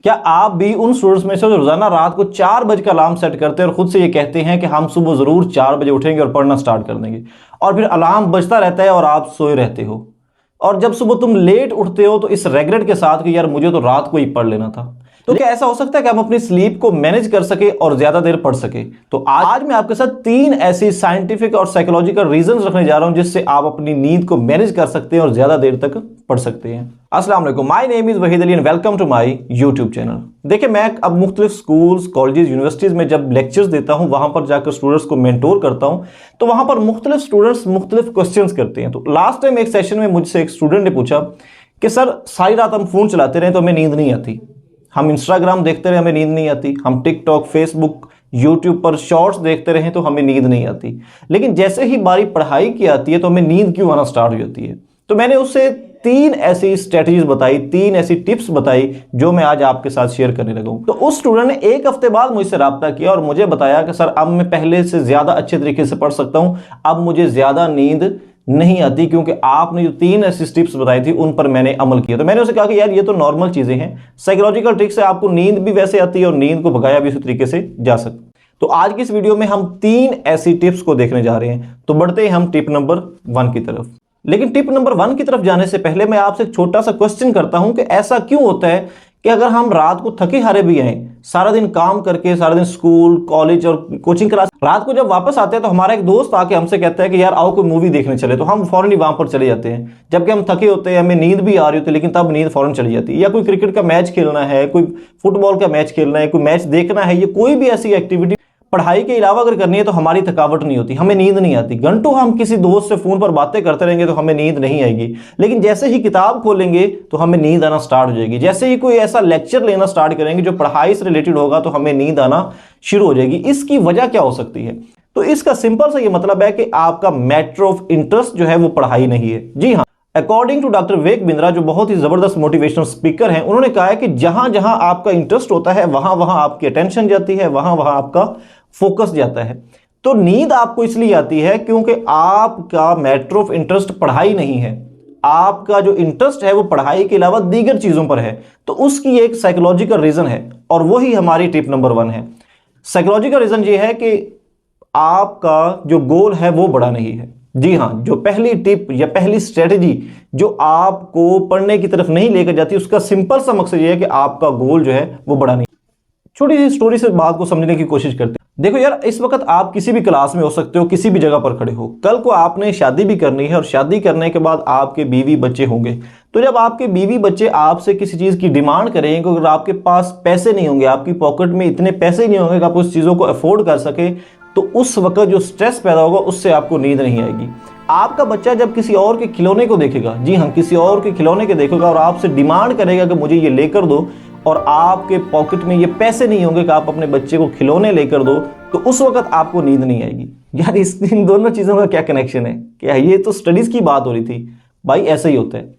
क्या आप भी उन स्टूडेंट्स में से जो रोजाना रात को 4 बजे का अलार्म सेट करते हैं और खुद से ये कहते हैं कि हम सुबह जरूर 4 बजे उठेंगे और पढ़ना स्टार्ट कर देंगे, और फिर अलार्म बजता रहता है और आप सोए रहते हो, और जब सुबह तुम लेट उठते हो तो इस रेग्रेट के साथ कि यार मुझे तो रात को ही पढ़ लेना था। तो क्या ऐसा हो सकता है कि हम अपनी स्लीप को मैनेज कर सके और ज्यादा देर पढ़ सके? तो आज मैं आपके साथ 3 ऐसी साइंटिफिक और साइकोलॉजिकल रीजंस रखने जा रहा हूं जिससे आप अपनी नींद को मैनेज कर सकते हैं और ज्यादा देर तक पढ़ सकते हैं। अस्सलाम वालेकुम, my name is Waheed Ali and welcome to my YouTube channel. देखिए, मैं अब मुख्तलिफ स्कूल्स, कॉलेजेस, यूनिवर्सिटीज में जब लेक्चर्स देता हूं, वहां पर जाकर स्टूडेंट्स को मेंटोर करता हूं, तो वहां पर मुख्तलिफ स्टूडेंट्स मुख्तलिफ क्वेश्चंस करते हैं। तो लास्ट टाइम एक सेशन में मुझसे एक स्टूडेंट ने पूछा कि सर, सारी रात हम फोन चलाते रहे तो हमें नींद नहीं आती, हम इंस्टाग्राम देखते रहे हमें नींद नहीं आती, हम टिकटॉक, फेसबुक, यूट्यूब पर शॉर्ट्स देखते रहे तो हमें नींद नहीं आती, लेकिन जैसे ही बारी पढ़ाई की आती है तो हमें नींद क्यों आना स्टार्ट हो जाती है? तो मैंने उससे 3 ऐसी स्ट्रेटजीज बताई, 3 ऐसी टिप्स बताई जो मैं आज आपके साथ शेयर करने लगा हूं। तो उस स्टूडेंट ने 1 हफ्ते बाद मुझसे रब्ता किया और मुझे बताया कि सर, अब मैं पहले से ज्यादा अच्छे तरीके से पढ़ सकता हूं, अब मुझे ज्यादा नींद नहीं आती क्योंकि आपने जो 3 ऐसी टिप्स बताई थी उन पर मैंने अमल किया। तो मैंने उसे कहा कि यार, ये तो नॉर्मल चीजें हैं, साइकोलॉजिकल ट्रिक्स है, आपको नींद भी वैसे आती है और नींद को भगाया भी उसी तरीके से जा सकता। तो आज की इस वीडियो में हम 3 ऐसी टिप्स को देखने जा रहे हैं। तो बढ़ते हैं हम टिप नंबर 1 की तरफ। लेकिन टिप नंबर 1 की तरफ जाने से पहले मैं आपसे एक छोटा सा क्वेश्चन करता हूं कि ऐसा क्यों होता है कि अगर हम रात को थके हारे भी आए, सारा दिन काम करके, सारा दिन स्कूल, कॉलेज और कोचिंग क्लास, रात को जब वापस आते हैं तो हमारा एक दोस्त आके हमसे कहता है कि यार आओ कोई मूवी देखने चले, तो हम फौरन ही वहां पर चले जाते हैं, जबकि हम थके होते हैं, हमें नींद भी आ रही होती है, लेकिन तब नींद फौरन चली जाती है। या कोई क्रिकेट का मैच खेलना है, कोई फुटबॉल का मैच खेलना है, कोई मैच देखना है, ये कोई भी ऐसी एक्टिविटी पढ़ाई के अलावा अगर करनी है तो हमारी थकावट नहीं होती, हमें नींद नहीं आती। घंटों हम किसी दोस्त से फोन पर बातें करते रहेंगे तो हमें नींद नहीं आएगी, लेकिन जैसे ही किताब खोलेंगे तो हमें नींद आना स्टार्ट हो जाएगी। जैसे ही कोई ऐसा लेक्चर लेना स्टार्ट करेंगे जो पढ़ाई से रिलेटेड होगा तो हमें नींद आना शुरू हो जाएगी। इसकी वजह क्या हो सकती है? तो इसका सिंपल सा ये मतलब है कि आपका मैटर ऑफ इंटरेस्ट जो है वो पढ़ाई नहीं है। जी हाँ, according to doctor Vivek Bindra, जो बहुत ही जबरदस्त मोटिवेशनल स्पीकर हैं, उन्होंने कहा है कि जहां जहां आपका इंटरेस्ट होता है वहां वहां आपकी अटेंशन जाती है, वहां वहां आपका फोकस जाता है। तो नींद आपको इसलिए आती है क्योंकि आपका मैटर ऑफ इंटरेस्ट पढ़ाई नहीं है, आपका जो इंटरेस्ट है वो पढ़ाई के अलावा दीगर चीजों पर है। तो उसकी एक साइकोलॉजिकल रीजन है और वही हमारी टिप नंबर 1 है। साइकोलॉजिकल रीजन ये है कि आपका जो गोल है वो बड़ा नहीं है। जी हाँ, जो पहली टिप या पहली स्ट्रेटेजी जो आपको पढ़ने की तरफ नहीं लेकर जाती, उसका सिंपल सा मकसद ये है कि आपका गोल जो है वो बड़ा नहीं। छोटी सी स्टोरी से बात को समझने की कोशिश करते हैं। देखो यार, इस वक्त आप किसी भी क्लास में हो सकते हो, किसी भी जगह पर खड़े हो, कल को आपने शादी भी करनी है और शादी करने के बाद आपके बीवी बच्चे होंगे। तो जब आपके बीवी बच्चे आपसे किसी चीज की डिमांड करेंगे, अगर आपके पास पैसे नहीं होंगे, आपकी पॉकेट में इतने पैसे नहीं होंगे कि आप उस चीजों को अफोर्ड कर सके, तो उस वक्त जो स्ट्रेस पैदा होगा उससे आपको नींद नहीं आएगी। आपका बच्चा जब किसी और के खिलौने को देखेगा, जी हाँ, किसी और के खिलौने के देखेगा और आपसे डिमांड करेगा कि मुझे ये लेकर दो, और आपके पॉकेट में ये पैसे नहीं होंगे कि आप अपने बच्चे को खिलौने लेकर दो, तो उस वक्त आपको नींद नहीं आएगी। यार, इन दोनों चीजों का क्या कनेक्शन है? क्या ये तो स्टडीज की बात हो रही थी भाई, ऐसा ही होता है।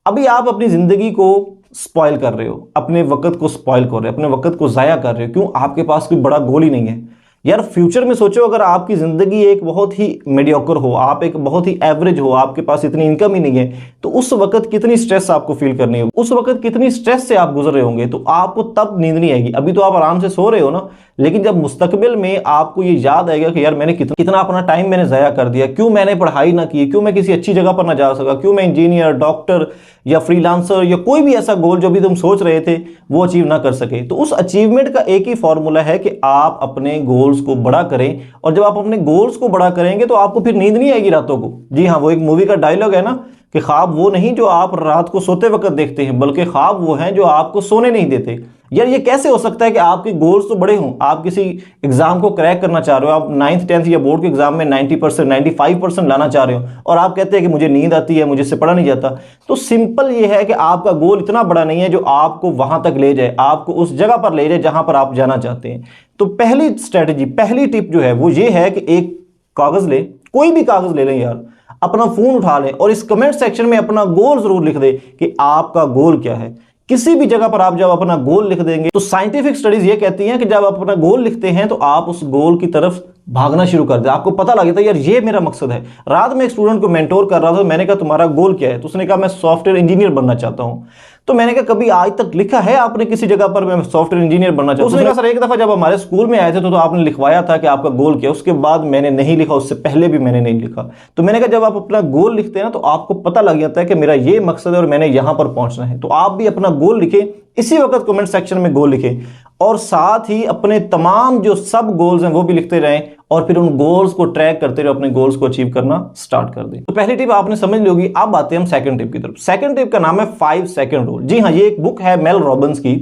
अभी आप अपनी जिंदगी को स्पॉइल कर रहे हो, अपने वक्त को स्पॉइल कर रहे हो, अपने वक्त को जाया कर रहे हो। क्यों? आपके पास कोई बड़ा गोल ही नहीं है। यार, फ्यूचर में सोचो, अगर आपकी जिंदगी एक बहुत ही मीडियोकर हो, आप एक बहुत ही एवरेज हो, आपके पास इतनी इनकम ही नहीं है, तो उस वक्त कितनी स्ट्रेस आपको फील करनी होगी, उस वक्त कितनी स्ट्रेस से आप गुजर रहे होंगे, तो आपको तब नींद नहीं आएगी। अभी तो आप आराम से सो रहे हो ना, लेकिन जब मुस्तकबिल में आपको ये याद आएगा कि यार मैंने कितना अपना टाइम मैंने जाया कर दिया, क्यों मैंने पढ़ाई ना की, क्यों मैं किसी अच्छी जगह पर ना जा सका, क्यों मैं इंजीनियर, डॉक्टर या फ्रीलांसर या कोई भी ऐसा गोल जो भी तुम सोच रहे थे वो अचीव ना कर सके। तो उस अचीवमेंट का एक ही फॉर्मूला है कि आप अपने गोल्स को बड़ा करें, और जब आप अपने गोल्स को बड़ा करेंगे तो आपको फिर नींद नहीं आएगी रातों को। जी हाँ, वो एक मूवी का डायलॉग है ना कि ख्वाब वो नहीं जो आप रात को सोते वक्त देखते हैं, बल्कि ख्वाब वो हैं जो आपको सोने नहीं देते। यार, ये कैसे हो सकता है कि आपके गोल्स तो बड़े हों, आप किसी एग्जाम को क्रैक करना चाह रहे हो, आप 9th 10th या बोर्ड के एग्जाम में 90% 95% लाना चाह रहे हो, और आप कहते हैं कि मुझे नींद आती है, मुझे इससे पढ़ा नहीं जाता। तो सिंपल ये है कि आपका गोल इतना बड़ा नहीं है जो आपको वहां तक ले जाए, आपको उस जगह पर ले जाए जहां पर आप जाना चाहते हैं। तो पहली स्ट्रेटेजी, पहली टिप जो है वो ये है कि एक कागज ले, कोई भी कागज ले लें यार, अपना फोन उठा लें और इस कमेंट सेक्शन में अपना गोल जरूर लिख दें कि आपका गोल क्या है। किसी भी जगह पर आप जब अपना गोल लिख देंगे, तो साइंटिफिक स्टडीज ये कहती हैं कि जब आप अपना गोल लिखते हैं तो आप उस गोल की तरफ भागना शुरू कर दे, आपको पता लगे था यार ये मेरा मकसद है। रात में एक स्टूडेंट को मेंटोर कर रहा था, मैंने कहा तुम्हारा गोल क्या है? तो उसने कहा मैं सॉफ्टवेयर इंजीनियर बनना चाहता हूं। तो मैंने कहा कभी आज तक लिखा है आपने किसी जगह पर मैं सॉफ्टवेयर इंजीनियर बनना चाहता हूं? उसने कहा सर एक दफा जब हमारे स्कूल में आए थे तो आपने लिखवाया था कि आपका गोल क्या है, उसके बाद मैंने नहीं लिखा, उससे पहले भी मैंने नहीं लिखा। तो मैंने कहा जब आप अपना गोल लिखते हैं ना तो आपको पता लग जाता है कि मेरा ये मकसद है और मैंने यहां पर पहुंचना है। तो आप भी अपना गोल लिखें, इसी वक्त कमेंट सेक्शन में गोल लिखें और साथ ही अपने तमाम जो सब गोल्स हैं वो भी लिखते रहें और फिर उन गोल्स को ट्रैक करते रहे, अपने गोल्स को अचीव करना स्टार्ट कर दें। तो पहली टिप आपने समझ ली होगी। अब आते हैं हम सेकंड टिप की तरफ। सेकंड टिप का नाम है 5 सेकंड रूल। जी हां, ये एक बुक है मेल रॉबिन्स की।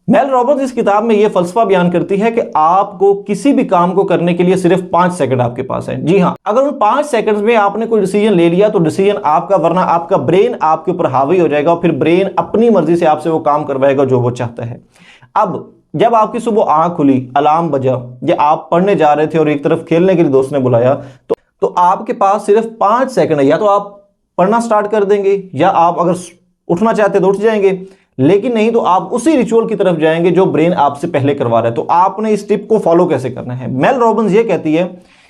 मेल रॉबिन्स इस किताब में ये फलसफा बयान करती है कि आपको किसी भी काम को करने के लिए सिर्फ 5 सेकंड आपके पास है। जी हां, अगर उन 5 सेकंड्स में आपने कोई डिसीजन ले लिया तो डिसीजन आपका, वरना आपका ब्रेन आपके ऊपर हावी हो जाएगा और फिर ब्रेन अपनी मर्जी से आपसे वो काम करवाएगा जो वो चाहता है। अब जब आपकी सुबह आंख खुली, अलार्म बजा, या आप पढ़ने जा रहे थे और एक तरफ खेलने के लिए दोस्त ने बुलाया, तो आपके पास सिर्फ 5 सेकंड है। या तो आप पढ़ना स्टार्ट कर देंगे या आप अगर उठना चाहते तो उठ जाएंगे, लेकिन नहीं तो आप उसी रिचुअल की तरफ जाएंगे जो ब्रेन आपसे पहले करवा रहा है। तो आपने इस टिप को फॉलो कैसे करना है? मेल रॉबिन्स ये कहती है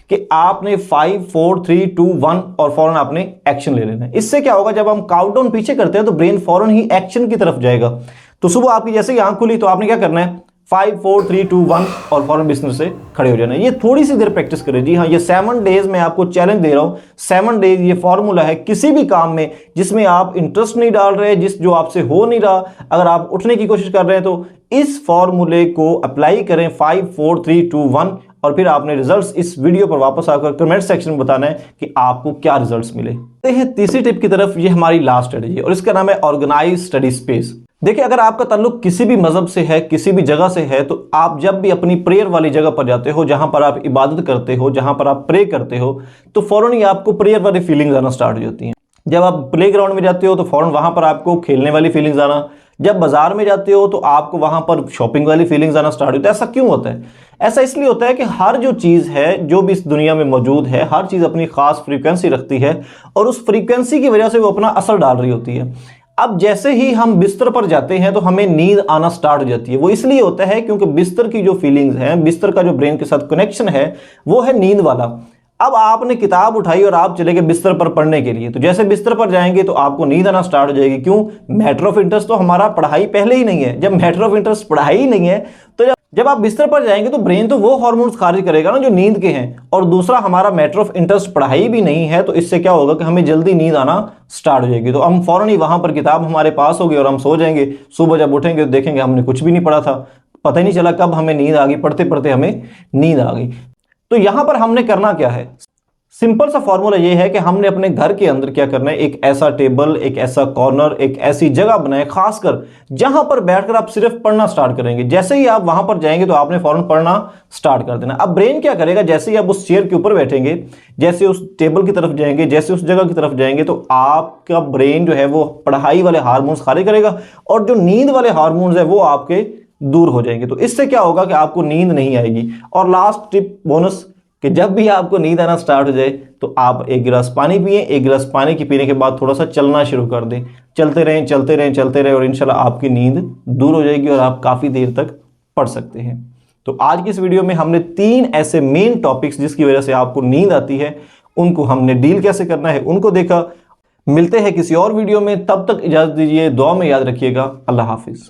कि आपने 5 4 3 2 1 और फौरन आपने एक्शन ले लेना है। इससे क्या होगा, जब हम काउंटडाउन पीछे करते हैं तो ब्रेन फौरन ही एक्शन की तरफ जाएगा। तो सुबह आपकी जैसे ही आंख खुली तो आपने क्या करना है, 5 4 3 2 1 और फौरन बिस्तर से खड़े हो जाना है। ये थोड़ी सी देर प्रैक्टिस करें। जी हाँ, ये 7 डेज में आपको चैलेंज दे रहा हूं। 7 डेज ये फॉर्मूला है। किसी भी काम में जिसमें आप इंटरेस्ट नहीं डाल रहे, जो आपसे हो नहीं रहा, अगर आप उठने की कोशिश कर रहे हैं तो इस फॉर्मूले को अप्लाई करें 5 4 3 2 1 और फिर आपने रिजल्ट्स इस वीडियो पर वापस आकर कमेंट सेक्शन में बताना है कि आपको क्या रिजल्ट्स मिले। तीसरी टिप की तरफ। ये हमारी लास्ट स्ट्रेटजी और इसका नाम है ऑर्गेनाइज स्टडी स्पेस। देखिए, अगर आपका ताल्लुक किसी भी मजहब से है, किसी भी जगह से है, तो आप जब भी अपनी प्रेयर वाली जगह पर जाते हो, जहां पर आप इबादत करते हो, जहां पर आप प्रे करते हो, तो फौरन ही आपको प्रेयर वाली फीलिंग्स आना स्टार्ट हो जाती हैं। जब आप प्ले ग्राउंड में जाते हो तो फौरन वहां पर आपको खेलने वाली फीलिंग्स आना, जब बाजार में जाते हो तो आपको वहां पर शॉपिंग वाली फीलिंग्स आना स्टार्ट होता है। ऐसा क्यों होता है? ऐसा इसलिए होता है कि हर जो चीज है, जो भी इस दुनिया में मौजूद है, हर चीज अपनी खास फ्रीक्वेंसी रखती है और उस फ्रीक्वेंसी की वजह से वो अपना असर डाल रही होती है। अब जैसे ही हम बिस्तर पर जाते हैं तो हमें नींद आना स्टार्ट हो जाती है। वो इसलिए होता है क्योंकि बिस्तर की जो फीलिंग्स हैं, बिस्तर का जो ब्रेन के साथ कनेक्शन है, वो है नींद वाला। अब आपने किताब उठाई और आप चले गए बिस्तर पर पढ़ने के लिए, तो जैसे बिस्तर पर जाएंगे तो आपको नींद आना स्टार्ट हो जाएगी। क्यों? मैटर ऑफ इंटरेस्ट तो हमारा पढ़ाई पहले ही नहीं है। जब मैटर ऑफ इंटरेस्ट पढ़ाई ही नहीं है तो जब आप बिस्तर पर जाएंगे तो ब्रेन तो वो हार्मोन्स खारिज करेगा ना जो नींद के हैं, और दूसरा हमारा मैटर ऑफ इंटरेस्ट पढ़ाई भी नहीं है। तो इससे क्या होगा कि हमें जल्दी नींद आना स्टार्ट हो जाएगी। तो हम फौरन ही वहां पर किताब हमारे पास होगी और हम सो जाएंगे। सुबह जब उठेंगे तो देखेंगे हमने कुछ भी नहीं पढ़ा था, पता ही नहीं चला कब हमें नींद आ गई, पढ़ते पढ़ते हमें नींद आ गई। तो यहां पर हमने करना क्या है? सिंपल सा फॉर्मूला ये है कि हमने अपने घर के अंदर क्या करना है, एक ऐसा टेबल, एक ऐसा कॉर्नर, एक ऐसी जगह बनाए खासकर जहां पर बैठकर आप सिर्फ पढ़ना स्टार्ट करेंगे। जैसे ही आप वहां पर जाएंगे तो आपने फौरन पढ़ना स्टार्ट कर देना। अब ब्रेन क्या करेगा, जैसे ही आप उस चेयर के ऊपर बैठेंगे, जैसे उस टेबल की तरफ जाएंगे, जैसे उस जगह की तरफ जाएंगे, तो आपका ब्रेन जो है वो पढ़ाई वाले हार्मोन्स खारिज करेगा और जो नींद वाले हार्मोन्स है वो आपके दूर हो जाएंगे। तो इससे क्या होगा कि आपको नींद नहीं आएगी। और लास्ट टिप बोनस, कि जब भी आपको नींद आना स्टार्ट हो जाए तो आप एक गिलास पानी पिए। एक गिलास पानी के पीने के बाद थोड़ा सा चलना शुरू कर दें। चलते रहें चलते रहें चलते रहें और इंशाल्लाह आपकी नींद दूर हो जाएगी और आप काफ़ी देर तक पढ़ सकते हैं। तो आज की इस वीडियो में हमने 3 ऐसे मेन टॉपिक्स जिसकी वजह से आपको नींद आती है, उनको हमने डील कैसे करना है उनको देखा। मिलते हैं किसी और वीडियो में, तब तक इजाज़त दीजिए। दुआ में याद रखिएगा। अल्लाह हाफिज़।